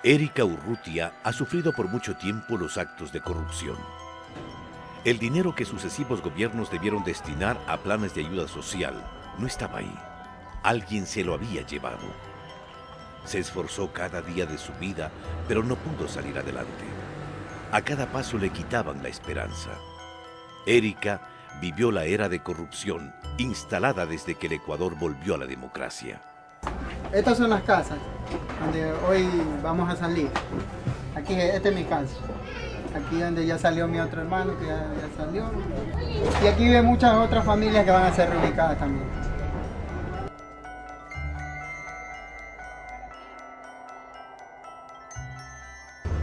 Erika Urrutia ha sufrido por mucho tiempo los actos de corrupción. El dinero que sucesivos gobiernos debieron destinar a planes de ayuda social no estaba ahí. Alguien se lo había llevado. Se esforzó cada día de su vida, pero no pudo salir adelante. A cada paso le quitaban la esperanza. Erika vivió la era de corrupción instalada desde que el Ecuador volvió a la democracia. Estas son las casas donde hoy vamos a salir. Aquí, esta es mi casa. Aquí donde ya salió mi otro hermano, que ya salió. Y aquí viven muchas otras familias que van a ser reubicadas también.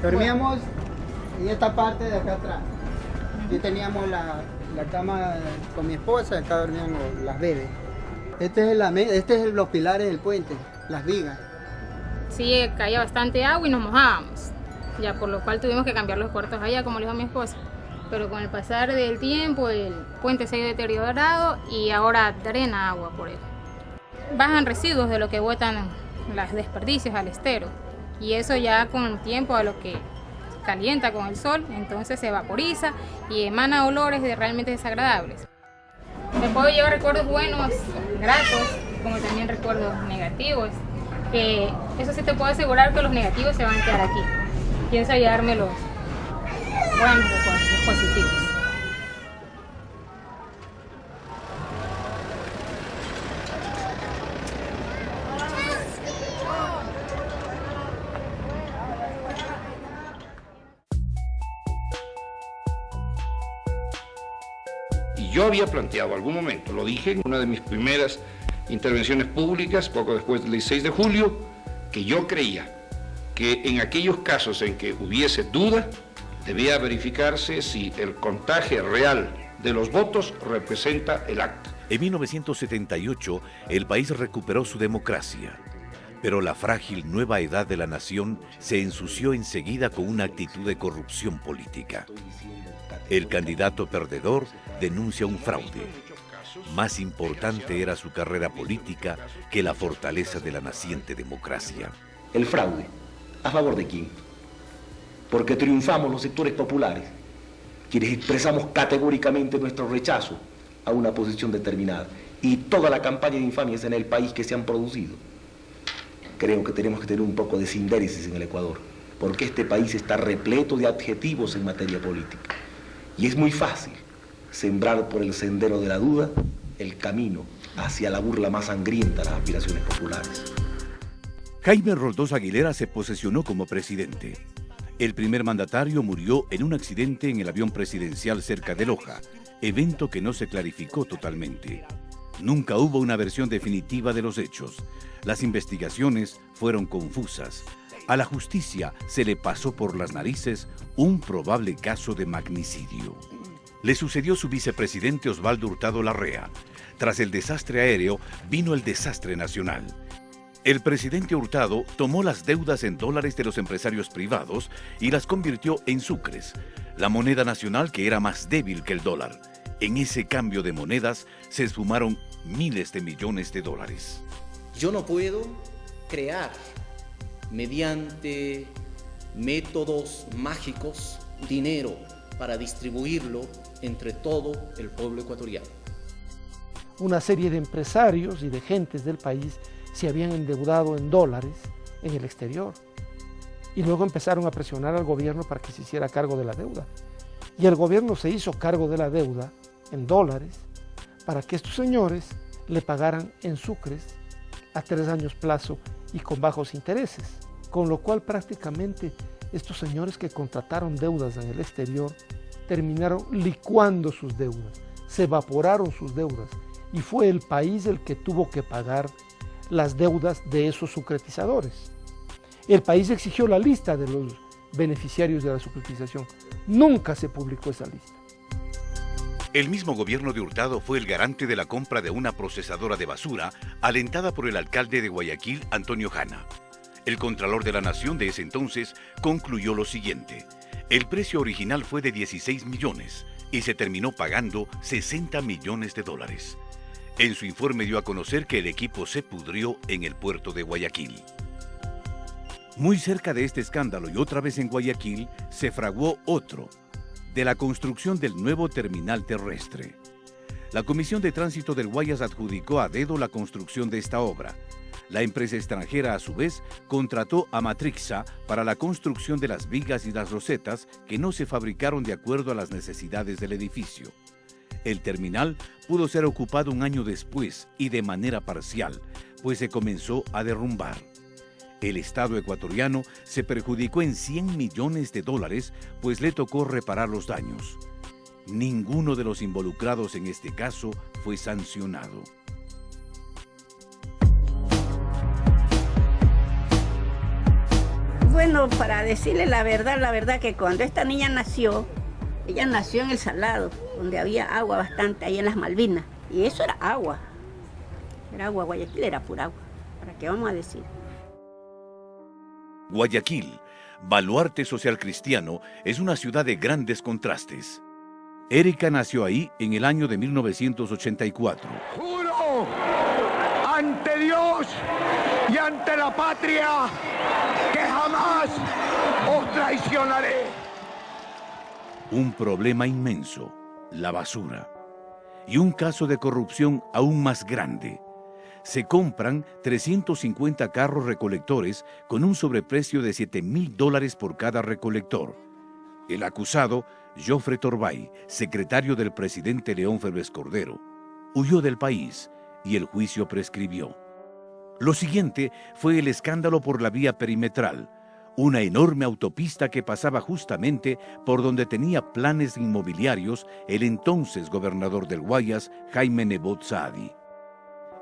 Dormíamos en esta parte de acá atrás. Aquí teníamos la cama con mi esposa, acá dormían las bebés. Este es los pilares del puente, las vigas. Sí, caía bastante agua y nos mojábamos, ya por lo cual tuvimos que cambiar los cuartos allá, como le dijo mi esposa. Pero con el pasar del tiempo el puente se ha deteriorado y ahora drena agua por él. Bajan residuos de lo que botan los desperdicios al estero y eso ya con el tiempo a lo que calienta con el sol, entonces se vaporiza y emana olores realmente desagradables. Me puedo llevar recuerdos buenos, gratos, como también recuerdos negativos, que eso sí te puedo asegurar que los negativos se van a quedar aquí. Pienso llevarme los buenos recuerdos, los positivos. Yo había planteado algún momento, lo dije en una de mis primeras intervenciones públicas, poco después del 16 de julio, que yo creía que en aquellos casos en que hubiese duda, debía verificarse si el contagio real de los votos representa el acta. En 1978, el país recuperó su democracia, pero la frágil nueva edad de la nación se ensució enseguida con una actitud de corrupción política. El candidato perdedor denuncia un fraude. Más importante era su carrera política que la fortaleza de la naciente democracia. El fraude, ¿a favor de quién? Porque triunfamos los sectores populares, quienes expresamos categóricamente nuestro rechazo a una posición determinada y toda la campaña de infamias en el país que se han producido. Creo que tenemos que tener un poco de sindéresis en el Ecuador, porque este país está repleto de adjetivos en materia política. Y es muy fácil sembrar por el sendero de la duda el camino hacia la burla más sangrienta de las aspiraciones populares. Jaime Roldós Aguilera se posesionó como presidente. El primer mandatario murió en un accidente en el avión presidencial cerca de Loja, evento que no se clarificó totalmente. Nunca hubo una versión definitiva de los hechos. Las investigaciones fueron confusas. A la justicia se le pasó por las narices un probable caso de magnicidio. Le sucedió su vicepresidente Osvaldo Hurtado Larrea. Tras el desastre aéreo vino el desastre nacional. El presidente Hurtado tomó las deudas en dólares de los empresarios privados y las convirtió en sucres, la moneda nacional que era más débil que el dólar. En ese cambio de monedas se esfumaron miles de millones de dólares. Yo no puedo crear mediante métodos mágicos dinero para distribuirlo entre todo el pueblo ecuatoriano. Una serie de empresarios y de gentes del país se habían endeudado en dólares en el exterior y luego empezaron a presionar al gobierno para que se hiciera cargo de la deuda. Y el gobierno se hizo cargo de la deuda en dólares para que estos señores le pagaran en sucres a 3 años plazo y con bajos intereses, con lo cual prácticamente estos señores que contrataron deudas en el exterior terminaron licuando sus deudas, se evaporaron sus deudas y fue el país el que tuvo que pagar las deudas de esos sucretizadores. El país exigió la lista de los beneficiarios de la sucretización. Nunca se publicó esa lista. El mismo gobierno de Hurtado fue el garante de la compra de una procesadora de basura alentada por el alcalde de Guayaquil, Antonio Jana. El Contralor de la Nación de ese entonces concluyó lo siguiente. El precio original fue de 16 millones y se terminó pagando 60 millones de dólares. En su informe dio a conocer que el equipo se pudrió en el puerto de Guayaquil. Muy cerca de este escándalo y otra vez en Guayaquil, se fraguó otro, de la construcción del nuevo terminal terrestre. La Comisión de Tránsito del Guayas adjudicó a dedo la construcción de esta obra. La empresa extranjera, a su vez, contrató a Matrixa para la construcción de las vigas y las rosetas que no se fabricaron de acuerdo a las necesidades del edificio. El terminal pudo ser ocupado un año después y de manera parcial, pues se comenzó a derrumbar. El Estado ecuatoriano se perjudicó en $100 millones, pues le tocó reparar los daños. Ninguno de los involucrados en este caso fue sancionado. Bueno, para decirle la verdad que cuando esta niña nació, ella nació en El Salado, donde había agua bastante, ahí en las Malvinas. Y eso era agua. Era agua, Guayaquil era pura agua. ¿Para qué vamos a decir? Guayaquil, baluarte social cristiano, es una ciudad de grandes contrastes. Erika nació ahí en el año de 1984. ¡Juro ante Dios y ante la patria que jamás os traicionaré! Un problema inmenso, la basura. Y un caso de corrupción aún más grande. Se compran 350 carros recolectores con un sobreprecio de $7.000 por cada recolector. El acusado, Jofre Torbay, secretario del presidente León Febres Cordero, huyó del país y el juicio prescribió. Lo siguiente fue el escándalo por la vía perimetral, una enorme autopista que pasaba justamente por donde tenía planes inmobiliarios el entonces gobernador del Guayas, Jaime Nebot Saadi.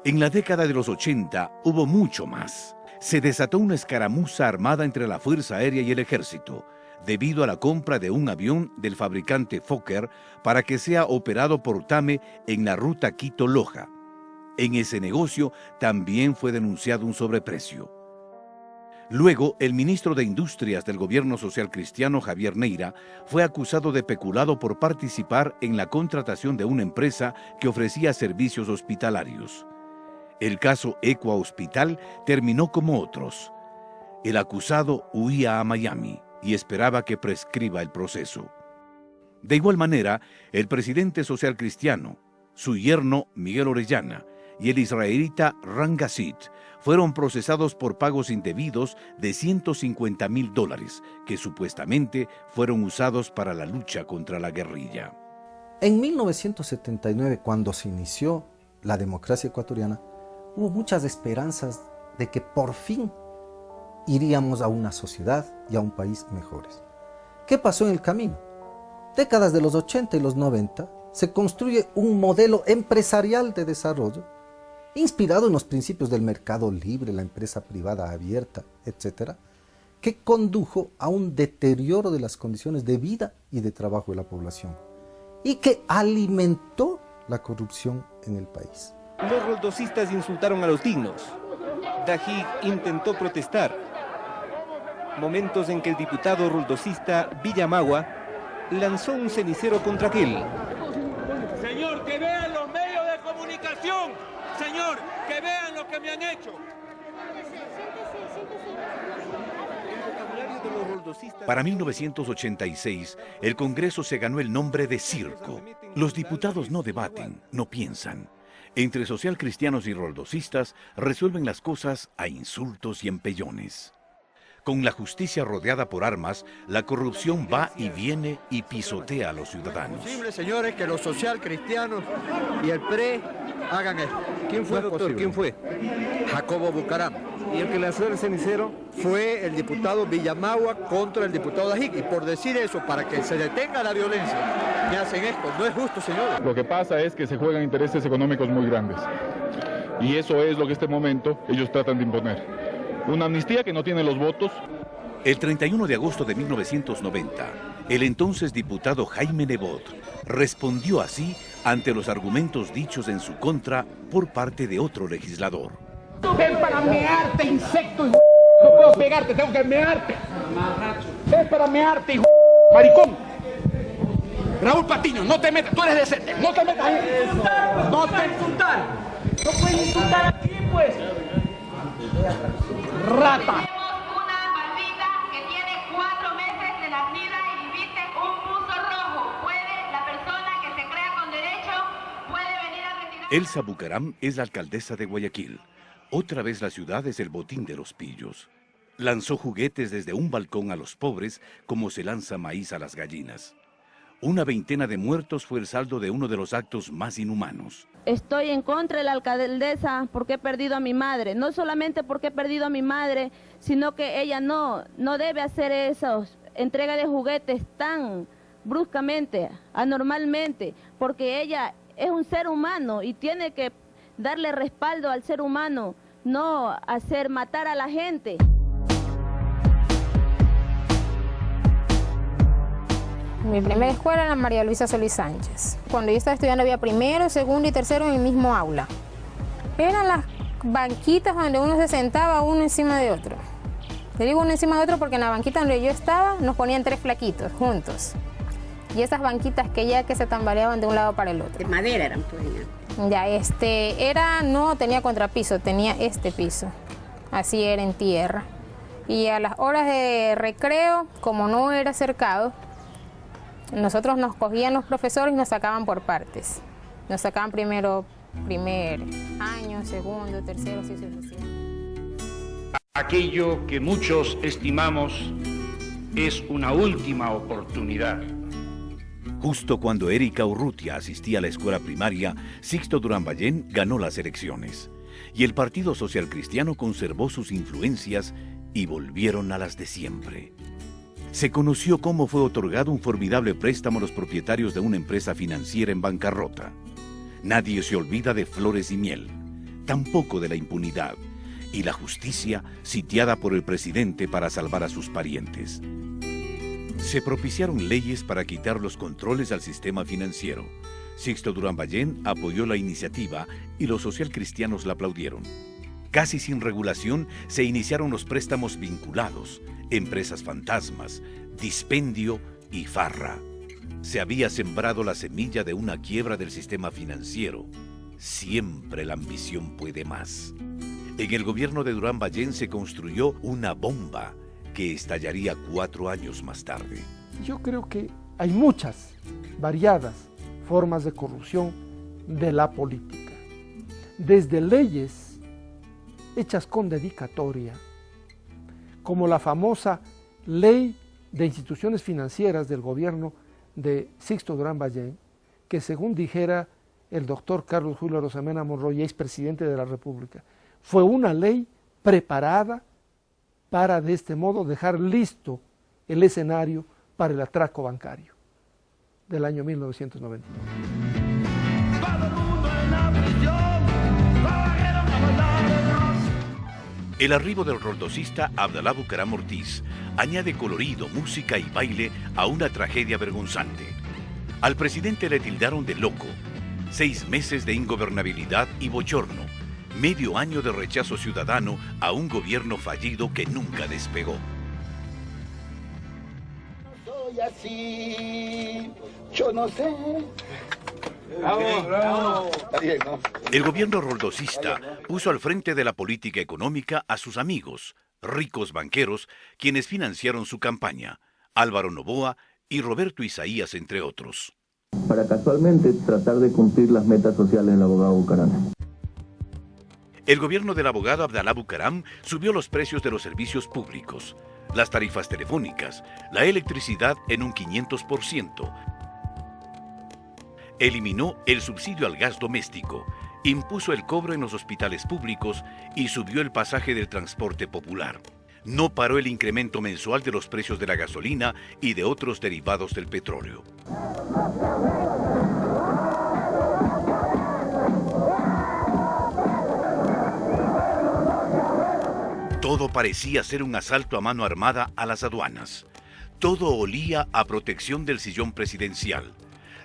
En la década de los 80 hubo mucho más. Se desató una escaramuza armada entre la Fuerza Aérea y el Ejército, debido a la compra de un avión del fabricante Fokker para que sea operado por TAME en la ruta Quito-Loja. En ese negocio también fue denunciado un sobreprecio. Luego, el ministro de Industrias del gobierno social cristiano, Javier Neira, fue acusado de peculado por participar en la contratación de una empresa que ofrecía servicios hospitalarios. El caso Equa Hospital terminó como otros. El acusado huía a Miami y esperaba que prescriba el proceso. De igual manera, el presidente social cristiano, su yerno Miguel Orellana y el israelita Ran Gassit fueron procesados por pagos indebidos de $150.000 que supuestamente fueron usados para la lucha contra la guerrilla. En 1979, cuando se inició la democracia ecuatoriana, hubo muchas esperanzas de que por fin iríamos a una sociedad y a un país mejores. ¿Qué pasó en el camino? Décadas de los 80 y los 90 se construye un modelo empresarial de desarrollo inspirado en los principios del mercado libre, la empresa privada abierta, etc., que condujo a un deterioro de las condiciones de vida y de trabajo de la población y que alimentó la corrupción en el país. Los roldosistas insultaron a los dignos. Dajig intentó protestar. Momentos en que el diputado roldosista Villamagua lanzó un cenicero contra aquel. Señor, que vean los medios de comunicación. Señor, que vean lo que me han hecho. Para 1986, el Congreso se ganó el nombre de circo. Los diputados no debaten, no piensan. Entre socialcristianos y roldosistas resuelven las cosas a insultos y empellones. Con la justicia rodeada por armas, la corrupción va y viene y pisotea a los ciudadanos. Es posible, señores, que los socialcristianos y el PRE hagan esto. ¿Quién fue, doctor? ¿Quién fue? Jacobo Bucaram. ¿Y el que lanzó el cenicero? Fue el diputado Villamagua contra el diputado Dajig. Y por decir eso, para que se detenga la violencia, me hacen esto. No es justo, señores. Lo que pasa es que se juegan intereses económicos muy grandes. Y eso es lo que en este momento ellos tratan de imponer. Una amnistía que no tiene los votos. El 31 de agosto de 1990, el entonces diputado Jaime Nebot respondió así ante los argumentos dichos en su contra por parte de otro legislador. Es para mearte, insecto, hijo. No puedo pegarte, tengo que mearte. Es para mearte, hijo. Maricón. Raúl Patiño, no te metas, tú eres decente. No te metas ahí. No te insultar. No puedes insultar aquí, pues. Rata. Elsa Bucaram es la alcaldesa de Guayaquil. Otra vez la ciudad es el botín de los pillos. Lanzó juguetes desde un balcón a los pobres como se lanza maíz a las gallinas. Una veintena de muertos fue el saldo de uno de los actos más inhumanos. Estoy en contra de la alcaldesa porque he perdido a mi madre. No solamente porque he perdido a mi madre, sino que ella no debe hacer esos entrega de juguetes tan bruscamente, anormalmente, porque ella es un ser humano y tiene que darle respaldo al ser humano, no hacer matar a la gente. Mi primera escuela era la María Luisa Solís Sánchez. Cuando yo estaba estudiando había primero, segundo y tercero en el mismo aula. Eran las banquitas donde uno se sentaba uno encima de otro. Le digo uno encima de otro porque en la banquita donde yo estaba nos ponían 3 flaquitos juntos. Y esas banquitas que se tambaleaban de un lado para el otro. De madera eran, pues. Ya, no tenía contrapiso, tenía este piso. Así era en tierra. Y a las horas de recreo, como no era cercado, nosotros nos cogían los profesores y nos sacaban por partes. Nos sacaban primer año, segundo, tercero, así sucesivamente. Aquello que muchos estimamos es una última oportunidad. Justo cuando Erika Urrutia asistía a la escuela primaria, Sixto Durán Ballén ganó las elecciones. Y el Partido Social Cristiano conservó sus influencias y volvieron a las de siempre. Se conoció cómo fue otorgado un formidable préstamo a los propietarios de una empresa financiera en bancarrota. Nadie se olvida de Flores y Miel, tampoco de la impunidad, y la justicia sitiada por el presidente para salvar a sus parientes. Se propiciaron leyes para quitar los controles al sistema financiero. Sixto Durán Ballén apoyó la iniciativa y los socialcristianos la aplaudieron. Casi sin regulación se iniciaron los préstamos vinculados, empresas fantasmas, dispendio y farra. Se había sembrado la semilla de una quiebra del sistema financiero. Siempre la ambición puede más. En el gobierno de Durán Ballén se construyó una bomba que estallaría 4 años más tarde. Yo creo que hay muchas, variadas formas de corrupción de la política. Desde leyes hechas con dedicatoria, como la famosa Ley de Instituciones Financieras del gobierno de Sixto Durán Ballén, que según dijera el doctor Carlos Julio Arosemena Monroy, expresidente de la República, fue una ley preparada para de este modo dejar listo el escenario para el atraco bancario del año 1992. El arribo del roldosista Abdalá Bucaram Ortiz añade colorido, música y baile a una tragedia vergonzante. Al presidente le tildaron de loco, 6 meses de ingobernabilidad y bochorno, medio año de rechazo ciudadano a un gobierno fallido que nunca despegó. No soy así, yo no sé. Bravo, bravo. Bien, ¿no? El gobierno roldosista puso al frente de la política económica a sus amigos, ricos banqueros, quienes financiaron su campaña, Álvaro Noboa y Roberto Isaías, entre otros. Para casualmente tratar de cumplir las metas sociales del abogado Bucaram. El gobierno del abogado Abdalá Bucaram subió los precios de los servicios públicos, las tarifas telefónicas, la electricidad en un 500%. Eliminó el subsidio al gas doméstico, impuso el cobro en los hospitales públicos y subió el pasaje del transporte popular. No paró el incremento mensual de los precios de la gasolina y de otros derivados del petróleo. Todo parecía ser un asalto a mano armada a las aduanas. Todo olía a protección del sillón presidencial.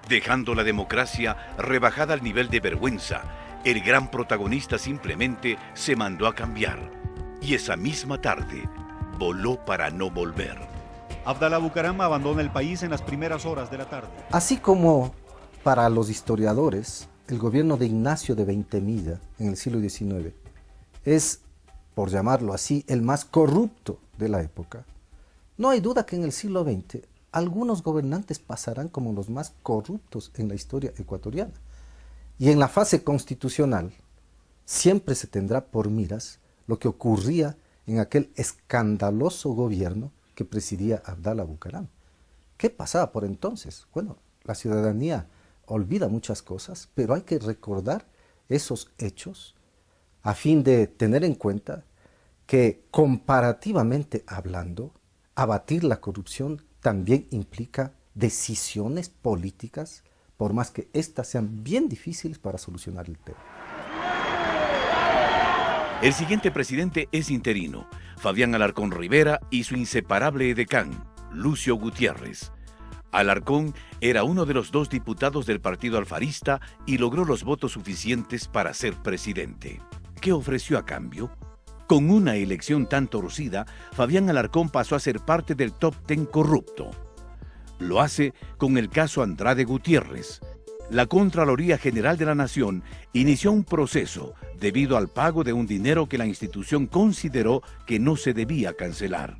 Dejando la democracia rebajada al nivel de vergüenza, el gran protagonista simplemente se mandó a cambiar. Y esa misma tarde, voló para no volver. Abdalá Bucaram abandona el país en las primeras horas de la tarde. Así como para los historiadores, el gobierno de Ignacio de Veintemilla en el siglo XIX es, por llamarlo así, el más corrupto de la época. No hay duda que en el siglo XX algunos gobernantes pasarán como los más corruptos en la historia ecuatoriana. Y en la fase constitucional siempre se tendrá por miras lo que ocurría en aquel escandaloso gobierno que presidía Abdalá Bucaram. ¿Qué pasaba por entonces? Bueno, la ciudadanía olvida muchas cosas, pero hay que recordar esos hechos a fin de tener en cuenta que comparativamente hablando, abatir la corrupción también implica decisiones políticas, por más que éstas sean bien difíciles para solucionar el tema. El siguiente presidente es interino, Fabián Alarcón Rivera y su inseparable edecán, Lucio Gutiérrez. Alarcón era uno de los 2 diputados del partido alfarista y logró los votos suficientes para ser presidente. ¿Qué ofreció a cambio? Con una elección tan torcida, Fabián Alarcón pasó a ser parte del top 10 corrupto. Lo hace con el caso Andrade Gutiérrez. La Contraloría General de la Nación inició un proceso debido al pago de un dinero que la institución consideró que no se debía cancelar.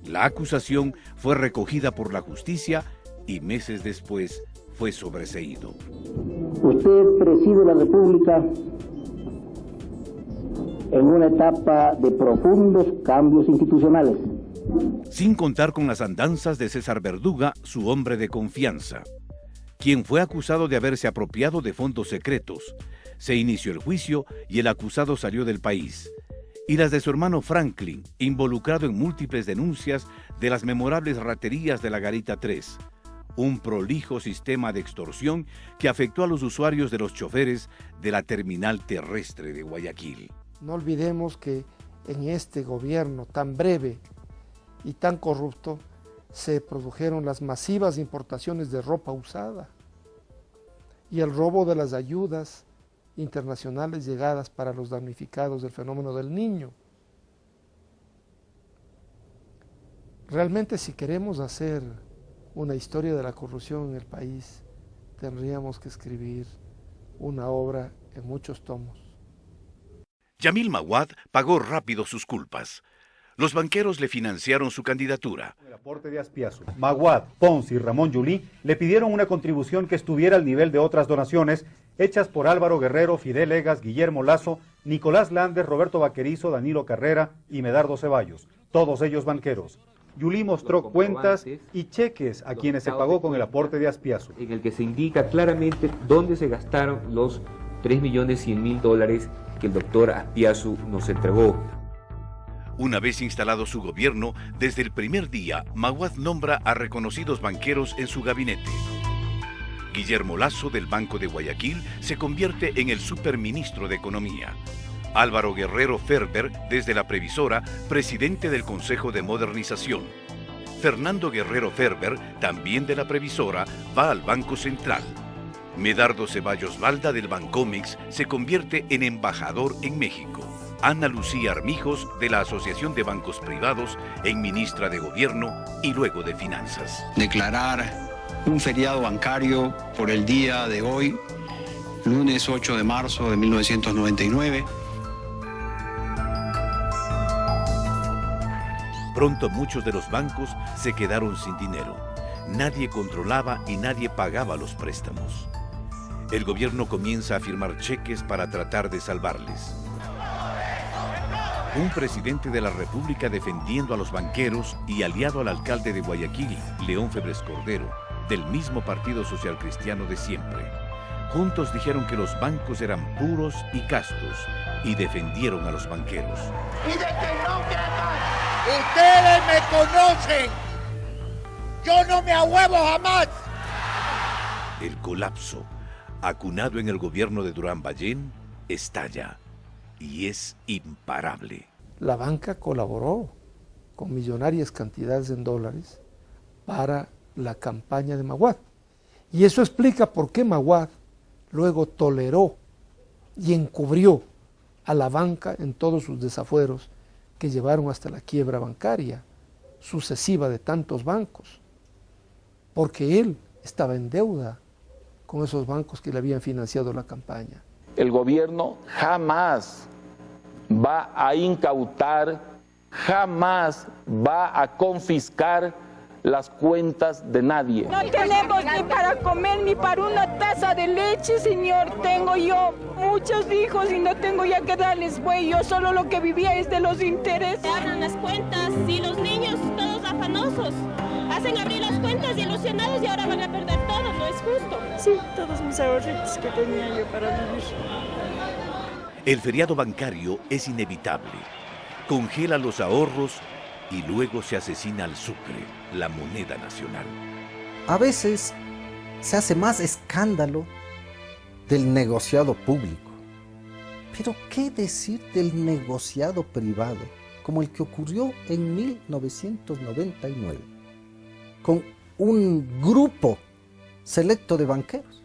La acusación fue recogida por la justicia y meses después fue sobreseído. Usted preside la República en una etapa de profundos cambios institucionales. Sin contar con las andanzas de César Verduga, su hombre de confianza, quien fue acusado de haberse apropiado de fondos secretos. Se inició el juicio y el acusado salió del país. Y las de su hermano Franklin, involucrado en múltiples denuncias de las memorables raterías de la Garita 3, un prolijo sistema de extorsión que afectó a los usuarios de los choferes de la terminal terrestre de Guayaquil. No olvidemos que en este gobierno tan breve y tan corrupto se produjeron las masivas importaciones de ropa usada y el robo de las ayudas internacionales llegadas para los damnificados del fenómeno del Niño. Realmente, si queremos hacer una historia de la corrupción en el país, tendríamos que escribir una obra en muchos tomos. Yamil Maguad pagó rápido sus culpas. Los banqueros le financiaron su candidatura. El aporte de Aspiazu, Maguad, Pons y Ramón Yulí le pidieron una contribución que estuviera al nivel de otras donaciones hechas por Álvaro Guerrero, Fidel Egas, Guillermo Lazo, Nicolás Landes, Roberto Vaquerizo, Danilo Carrera y Medardo Ceballos, todos ellos banqueros. Yulí mostró cuentas y cheques a quienes se pagó con el aporte de Aspiazu. En el que se indica claramente dónde se gastaron los $3.100.000 que el doctor Aspiazu nos entregó. Una vez instalado su gobierno, desde el primer día, Maguad nombra a reconocidos banqueros en su gabinete. Guillermo Lazo, del Banco de Guayaquil, se convierte en el superministro de Economía. Álvaro Guerrero Ferber, desde la Previsora, presidente del Consejo de Modernización. Fernando Guerrero Ferber, también de la Previsora, va al Banco Central. Medardo Ceballos Balda, del Bancomex, se convierte en embajador en México. Ana Lucía Armijos, de la Asociación de Bancos Privados, en ministra de Gobierno y luego de Finanzas. Declarar un feriado bancario por el día de hoy, lunes 8 de marzo de 1999. Pronto muchos de los bancos se quedaron sin dinero. Nadie controlaba y nadie pagaba los préstamos. El gobierno comienza a firmar cheques para tratar de salvarles. Un presidente de la República defendiendo a los banqueros y aliado al alcalde de Guayaquil, León Febres Cordero, del mismo Partido Social Cristiano de siempre. Juntos dijeron que los bancos eran puros y castos y defendieron a los banqueros. Y de que no quieran, ustedes me conocen, yo no me ahuevo jamás. El colapso, acunado en el gobierno de Durán Ballén, estalla y es imparable. La banca colaboró con millonarias cantidades en dólares para la campaña de Maguad. Y eso explica por qué Maguad luego toleró y encubrió a la banca en todos sus desafueros que llevaron hasta la quiebra bancaria sucesiva de tantos bancos, porque él estaba en deuda con esos bancos que le habían financiado la campaña. El gobierno jamás va a incautar, jamás va a confiscar las cuentas de nadie. No tenemos ni para comer ni para una taza de leche, señor. Tengo yo muchos hijos y no tengo ya que darles buey. Yo solo lo que vivía es de los intereses. Se abran las cuentas y los niños todos afanosos. Hacen abrir las cuentas ilusionados y ahora van a perder todo, no es justo. Sí, todos mis ahorritos que tenía yo para vivir. El feriado bancario es inevitable. Congela los ahorros y luego se asesina al sucre, la moneda nacional. A veces se hace más escándalo del negociado público. Pero ¿qué decir del negociado privado, como el que ocurrió en 1999, con un grupo selecto de banqueros?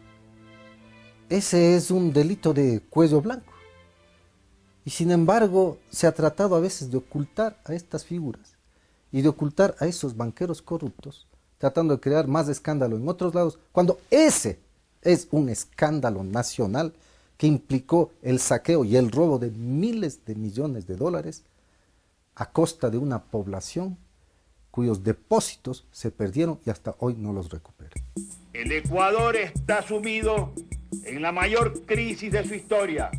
Ese es un delito de cuello blanco. Y sin embargo, se ha tratado a veces de ocultar a estas figuras y de ocultar a esos banqueros corruptos, tratando de crear más escándalo en otros lados, cuando ese es un escándalo nacional que implicó el saqueo y el robo de miles de millones de dólares a costa de una población cuyos depósitos se perdieron y hasta hoy no los recupera. El Ecuador está sumido en la mayor crisis de su historia.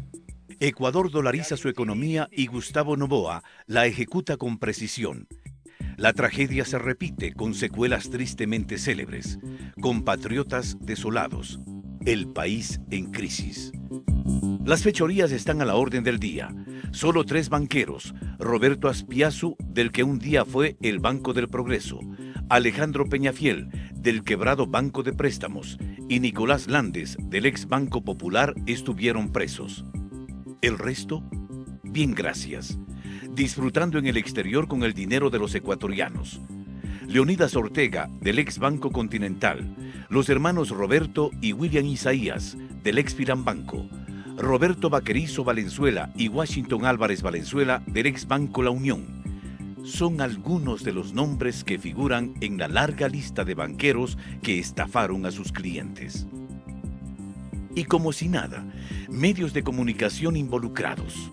Ecuador dolariza su economía y Gustavo Noboa la ejecuta con precisión. La tragedia se repite con secuelas tristemente célebres, compatriotas desolados, el país en crisis. Las fechorías están a la orden del día. Solo 3 banqueros, Roberto Aspiazu, del que un día fue el Banco del Progreso, Alejandro Peñafiel, del quebrado Banco de Préstamos, y Nicolás Landes, del ex Banco Popular, estuvieron presos. El resto, bien gracias, disfrutando en el exterior con el dinero de los ecuatorianos. Leonidas Ortega, del ex Banco Continental, los hermanos Roberto y William Isaías, del ex Firambanco, Roberto Vaquerizo Valenzuela y Washington Álvarez Valenzuela, del ex Banco La Unión. Son algunos de los nombres que figuran en la larga lista de banqueros que estafaron a sus clientes. Y como si nada, medios de comunicación involucrados.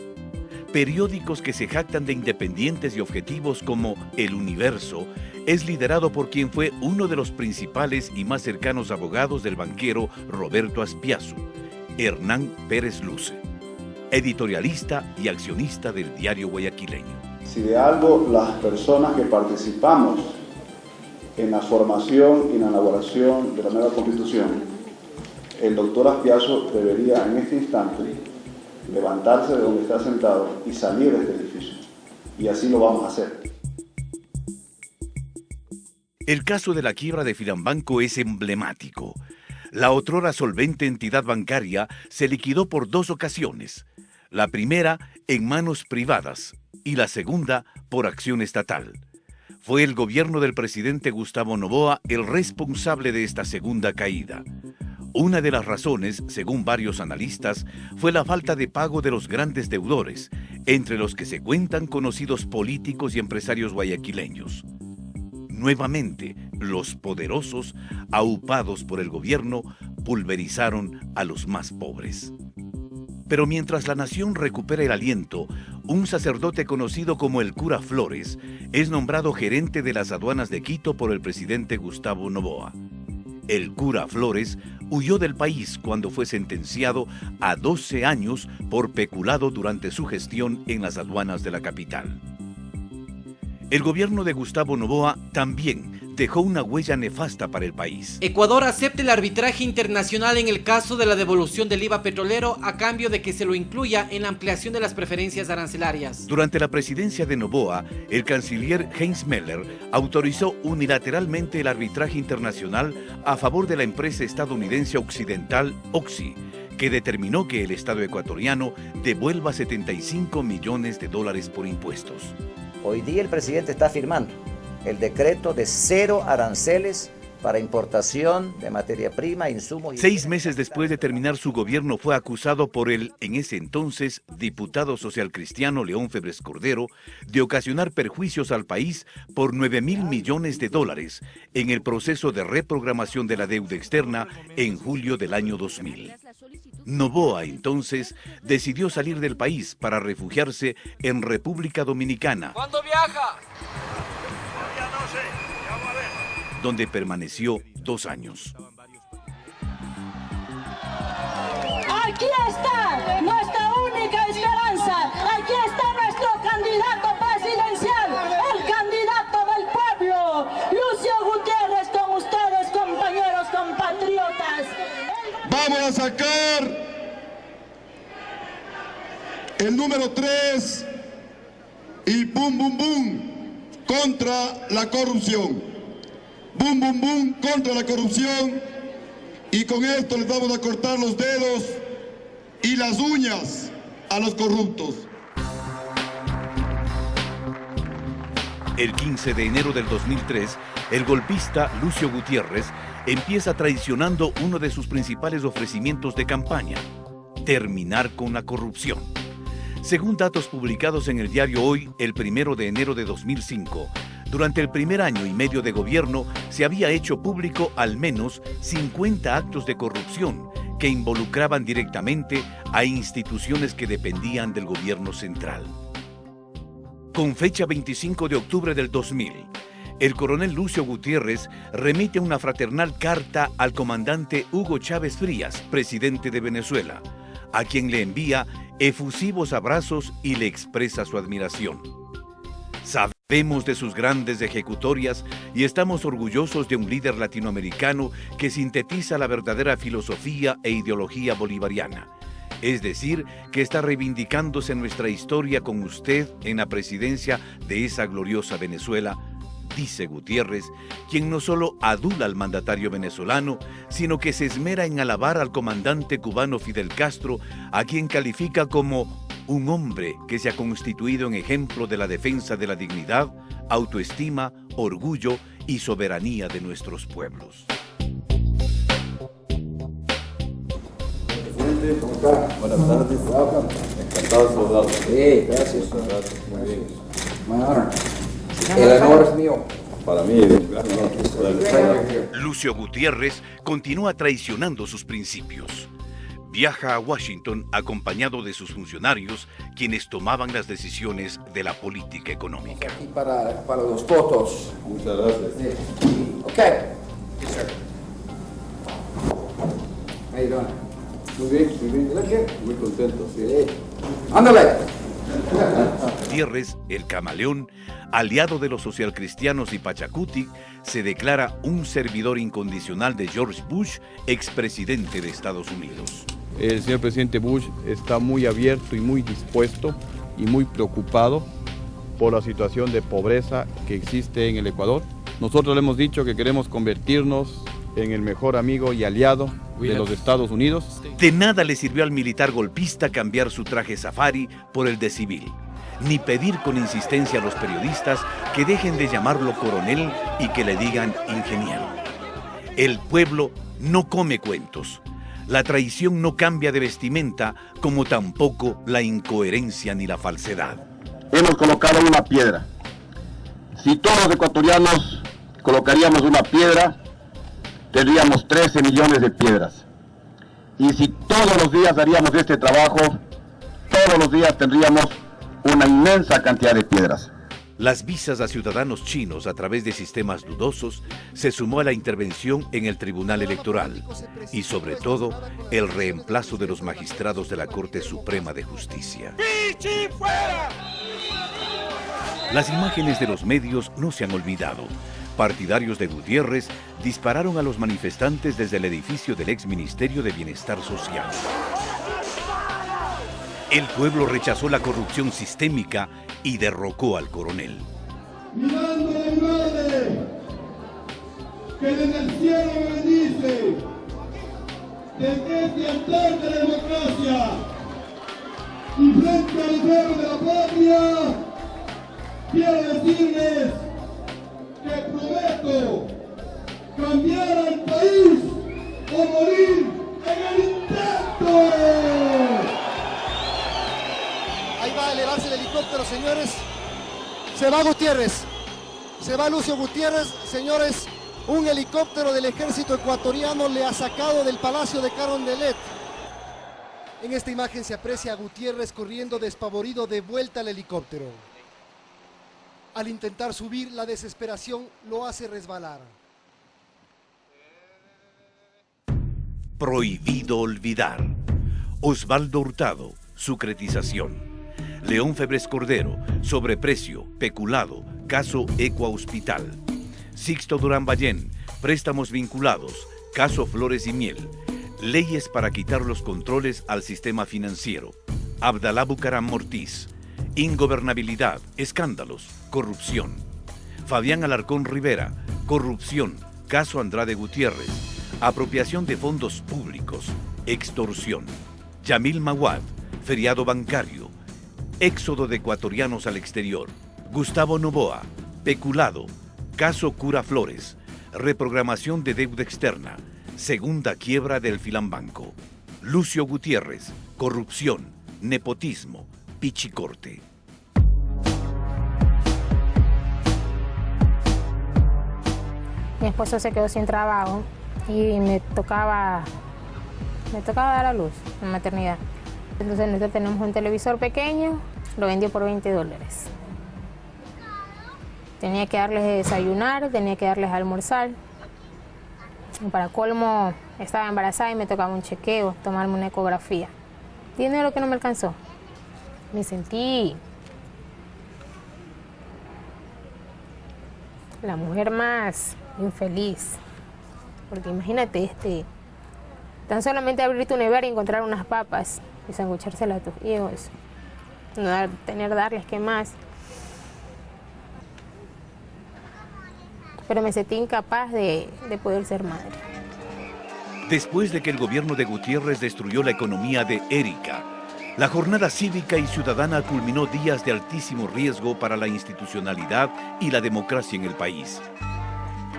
Periódicos que se jactan de independientes y objetivos como El Universo es liderado por quien fue uno de los principales y más cercanos abogados del banquero Roberto Aspiazu, Hernán Pérez Luce, editorialista y accionista del diario guayaquileño. Si de algo las personas que participamos en la formación y en la elaboración de la nueva Constitución, el doctor Aspiazu debería en este instante levantarse de donde está sentado y salir de este edificio. Y así lo vamos a hacer. El caso de la quiebra de Firambanco es emblemático. La otrora solvente entidad bancaria se liquidó por 2 ocasiones. La primera en manos privadas y la segunda por acción estatal. Fue el gobierno del presidente Gustavo Noboa el responsable de esta segunda caída. Una de las razones, según varios analistas, fue la falta de pago de los grandes deudores, entre los que se cuentan conocidos políticos y empresarios guayaquileños. Nuevamente, los poderosos, aupados por el gobierno, pulverizaron a los más pobres. Pero mientras la nación recupera el aliento, un sacerdote conocido como el cura Flores es nombrado gerente de las aduanas de Quito por el presidente Gustavo Noboa. El cura Flores huyó del país cuando fue sentenciado a 12 años por peculado durante su gestión en las aduanas de la capital. El gobierno de Gustavo Noboa también dejó una huella nefasta para el país. Ecuador acepta el arbitraje internacional en el caso de la devolución del IVA petrolero a cambio de que se lo incluya en la ampliación de las preferencias arancelarias. Durante la presidencia de Noboa, el canciller Heinz Meller autorizó unilateralmente el arbitraje internacional a favor de la empresa estadounidense occidental Oxy, que determinó que el Estado ecuatoriano devuelva 75 millones de dólares por impuestos. Hoy día el presidente está firmando el decreto de 0 aranceles para importación de materia prima, insumos... 6 meses después de terminar su gobierno fue acusado por el, en ese entonces, diputado socialcristiano León Febres Cordero de ocasionar perjuicios al país por 9.000 millones de dólares en el proceso de reprogramación de la deuda externa en julio del año 2000. Noboa entonces decidió salir del país para refugiarse en República Dominicana. ¿Cuándo viaja? Todavía no sé, vamos a ver. donde permaneció 2 años. Aquí está nuestra única esperanza, aquí está nuestro candidato presidencial, el candidato del pueblo, Lucio Gutiérrez, con ustedes, compañeros, compatriotas. Vamos a sacar el número 3 y bum bum bum contra la corrupción. Bum bum bum contra la corrupción, y con esto les vamos a cortar los dedos y las uñas a los corruptos. El 15 de enero del 2003, el golpista Lucio Gutiérrez empieza traicionando uno de sus principales ofrecimientos de campaña: terminar con la corrupción. Según datos publicados en el diario Hoy, el 1 de enero de 2005, durante el primer año y medio de gobierno se había hecho público al menos 50 actos de corrupción que involucraban directamente a instituciones que dependían del gobierno central. Con fecha 25 de octubre del 2000, el coronel Lucio Gutiérrez remite una fraternal carta al comandante Hugo Chávez Frías, presidente de Venezuela, a quien le envía efusivos abrazos y le expresa su admiración. Sabemos de sus grandes ejecutorias y estamos orgullosos de un líder latinoamericano que sintetiza la verdadera filosofía e ideología bolivariana. Es decir, que está reivindicándose nuestra historia con usted en la presidencia de esa gloriosa Venezuela, dice Gutiérrez, quien no solo adula al mandatario venezolano, sino que se esmera en alabar al comandante cubano Fidel Castro, a quien califica como un hombre que se ha constituido en ejemplo de la defensa de la dignidad, autoestima, orgullo y soberanía de nuestros pueblos. Presidente, ¿cómo está? Buenas tardes. Encantado de saludarlo. Sí, gracias. Muy bien. Bueno, el honor es mío. Para mí, Lucio Gutiérrez continúa traicionando sus principios. Viaja a Washington acompañado de sus funcionarios, quienes tomaban las decisiones de la política económica. Aquí para los votos. Muchas gracias. Sí. Ok. Yes, sir. How you doing? Muy bien. Muy contento, sí. ¡Ándale! Gutiérrez, el camaleón, aliado de los socialcristianos y Pachacuti, se declara un servidor incondicional de George Bush, expresidente de Estados Unidos. El señor presidente Bush está muy abierto y muy dispuesto y muy preocupado por la situación de pobreza que existe en el Ecuador. Nosotros le hemos dicho que queremos convertirnos en el mejor amigo y aliado de los Estados Unidos. De nada le sirvió al militar golpista cambiar su traje safari por el de civil, ni pedir con insistencia a los periodistas que dejen de llamarlo coronel y que le digan ingeniero. El pueblo no come cuentos. La traición no cambia de vestimenta, como tampoco la incoherencia ni la falsedad. Hemos colocado una piedra. Si todos los ecuatorianos colocaríamos una piedra, tendríamos 13 millones de piedras. Y si todos los días haríamos este trabajo, todos los días tendríamos una inmensa cantidad de piedras. Las visas a ciudadanos chinos a través de sistemas dudosos se sumó a la intervención en el Tribunal Electoral y, sobre todo, el reemplazo de los magistrados de la Corte Suprema de Justicia. ¡Pichi fuera! Las imágenes de los medios no se han olvidado. Partidarios de Gutiérrez dispararon a los manifestantes desde el edificio del ex Ministerio de Bienestar Social. El pueblo rechazó la corrupción sistémica y derrocó al coronel. Mirando a mi madre, que desde el cielo me bendice, desde este altar de la democracia y frente al pueblo de la patria, quiero decirles que prometo cambiar al país o morir en el intento. Ahí va a elevarse el helicóptero, señores. Se va Gutiérrez. Se va Lucio Gutiérrez, señores. Un helicóptero del ejército ecuatoriano le ha sacado del Palacio de Carondelet. En esta imagen se aprecia a Gutiérrez corriendo despavorido de vuelta al helicóptero. Al intentar subir, la desesperación lo hace resbalar. Prohibido olvidar. Osvaldo Hurtado, sucretización. León Febres Cordero, sobreprecio, peculado, caso Ecua Hospital. Sixto Durán Ballén, préstamos vinculados, caso Flores y Miel. Leyes para quitar los controles al sistema financiero. Abdalá Bucaram Ortiz. Ingobernabilidad, escándalos, corrupción. Fabián Alarcón Rivera, corrupción, caso Andrade Gutiérrez. Apropiación de fondos públicos, extorsión. Yamil Maguad, feriado bancario. Éxodo de ecuatorianos al exterior. Gustavo Noboa, peculado, caso Cura Flores. Reprogramación de deuda externa, segunda quiebra del Filambanco. Lucio Gutiérrez, corrupción, nepotismo, pichicorte. Mi esposo se quedó sin trabajo y me tocaba dar a luz en maternidad. Entonces nosotros tenemos un televisor pequeño, lo vendió por $20. Tenía que darles de desayunar, tenía que darles de almorzar. Y para colmo, estaba embarazada y me tocaba un chequeo, tomarme una ecografía. Dinero que no me alcanzó. Me sentí la mujer más infeliz. Porque imagínate, tan solamente abrir tu nevera y encontrar unas papas y sanguchárselas a tus hijos. No tener darles qué más. Pero me sentí incapaz de poder ser madre. Después de que el gobierno de Gutiérrez destruyó la economía de Erika, la jornada cívica y ciudadana culminó días de altísimo riesgo para la institucionalidad y la democracia en el país.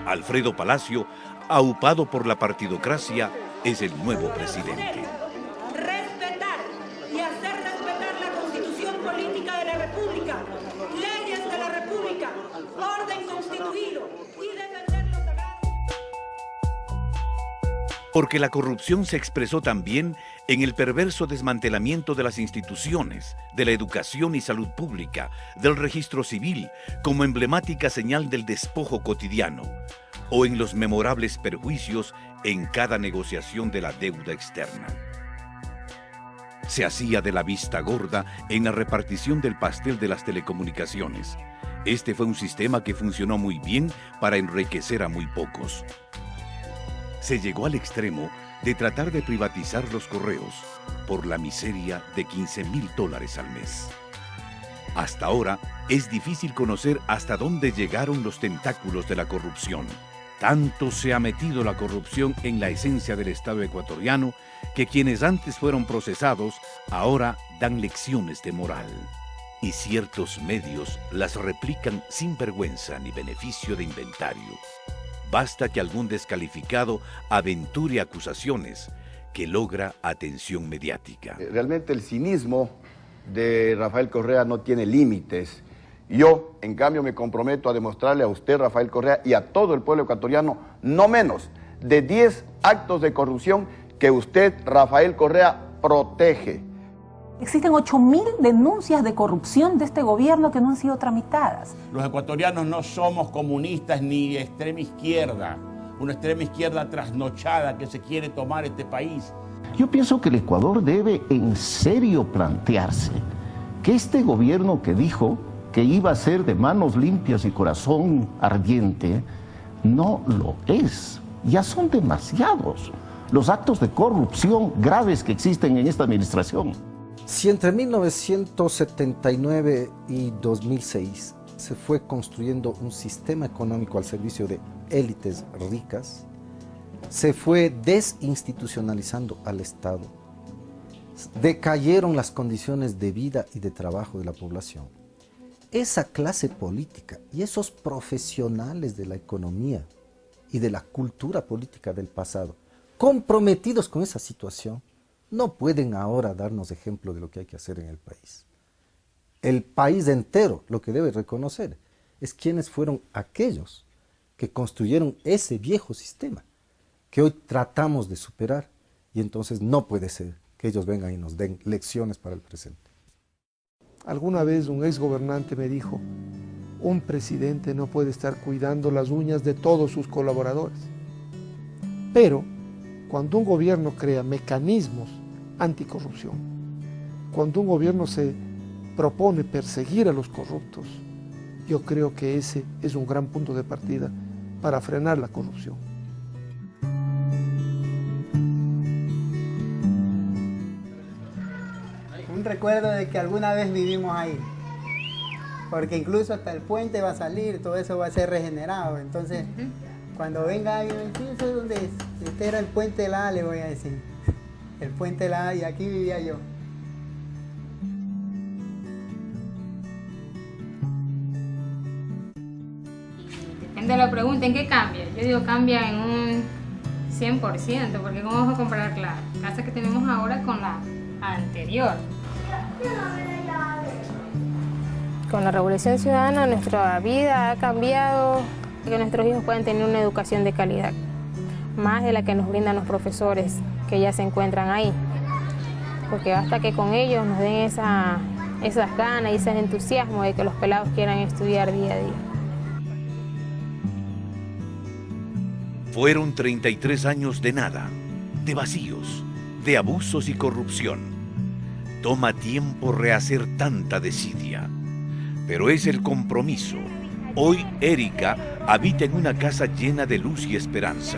Alfredo Palacio, aupado por la partidocracia, es el nuevo presidente. Respetar y hacer respetar la Constitución Política de la República, leyes de la República, orden constituido y defender los sagrados. Porque la corrupción se expresó también en el perverso desmantelamiento de las instituciones, de la educación y salud pública, del registro civil, como emblemática señal del despojo cotidiano, o en los memorables perjuicios en cada negociación de la deuda externa. Se hacía de la vista gorda en la repartición del pastel de las telecomunicaciones. Este fue un sistema que funcionó muy bien para enriquecer a muy pocos. Se llegó al extremo de tratar de privatizar los correos por la miseria de $15,000 al mes. Hasta ahora es difícil conocer hasta dónde llegaron los tentáculos de la corrupción. Tanto se ha metido la corrupción en la esencia del Estado ecuatoriano que quienes antes fueron procesados ahora dan lecciones de moral. Y ciertos medios las replican sin vergüenza ni beneficio de inventario. Basta que algún descalificado aventure acusaciones que logra atención mediática. Realmente el cinismo de Rafael Correa no tiene límites. Yo, en cambio, me comprometo a demostrarle a usted, Rafael Correa, y a todo el pueblo ecuatoriano, no menos de 10 actos de corrupción que usted, Rafael Correa, protege. Existen 8.000 denuncias de corrupción de este gobierno que no han sido tramitadas. Los ecuatorianos no somos comunistas ni extrema izquierda, una extrema izquierda trasnochada que se quiere tomar este país. Yo pienso que el Ecuador debe en serio plantearse que este gobierno que dijo que iba a ser de manos limpias y corazón ardiente, no lo es. Ya son demasiados los actos de corrupción graves que existen en esta administración. Si entre 1979 y 2006 se fue construyendo un sistema económico al servicio de élites ricas, se fue desinstitucionalizando al Estado, decayeron las condiciones de vida y de trabajo de la población. Esa clase política y esos profesionales de la economía y de la cultura política del pasado, comprometidos con esa situación, no pueden ahora darnos ejemplo de lo que hay que hacer en el país. El país entero lo que debe reconocer es quiénes fueron aquellos que construyeron ese viejo sistema que hoy tratamos de superar, y entonces no puede ser que ellos vengan y nos den lecciones para el presente. Alguna vez un exgobernante me dijo, un presidente no puede estar cuidando las uñas de todos sus colaboradores, pero Cuando un gobierno crea mecanismos anticorrupción, cuando un gobierno se propone perseguir a los corruptos, yo creo que ese es un gran punto de partida para frenar la corrupción. Un recuerdo de que alguna vez vivimos ahí, porque incluso hasta el puente va a salir, todo eso va a ser regenerado. Entonces, cuando venga alguien, ¿sí? ¿Eso dónde es? Este era el puente de la A, le voy a decir. El puente de la A, y aquí vivía yo. Depende de la pregunta, ¿en qué cambia? Yo digo cambia en un 100%, porque ¿cómo vamos a comparar la casa que tenemos ahora con la anterior? Con la Revolución Ciudadana nuestra vida ha cambiado, que nuestros hijos puedan tener una educación de calidad, más de la que nos brindan los profesores que ya se encuentran ahí, porque basta que con ellos nos den esas ganas y ese entusiasmo de que los pelados quieran estudiar día a día. Fueron 33 años de nada, de vacíos, de abusos y corrupción. Toma tiempo rehacer tanta desidia, pero es el compromiso. Hoy Erika habita en una casa llena de luz y esperanza.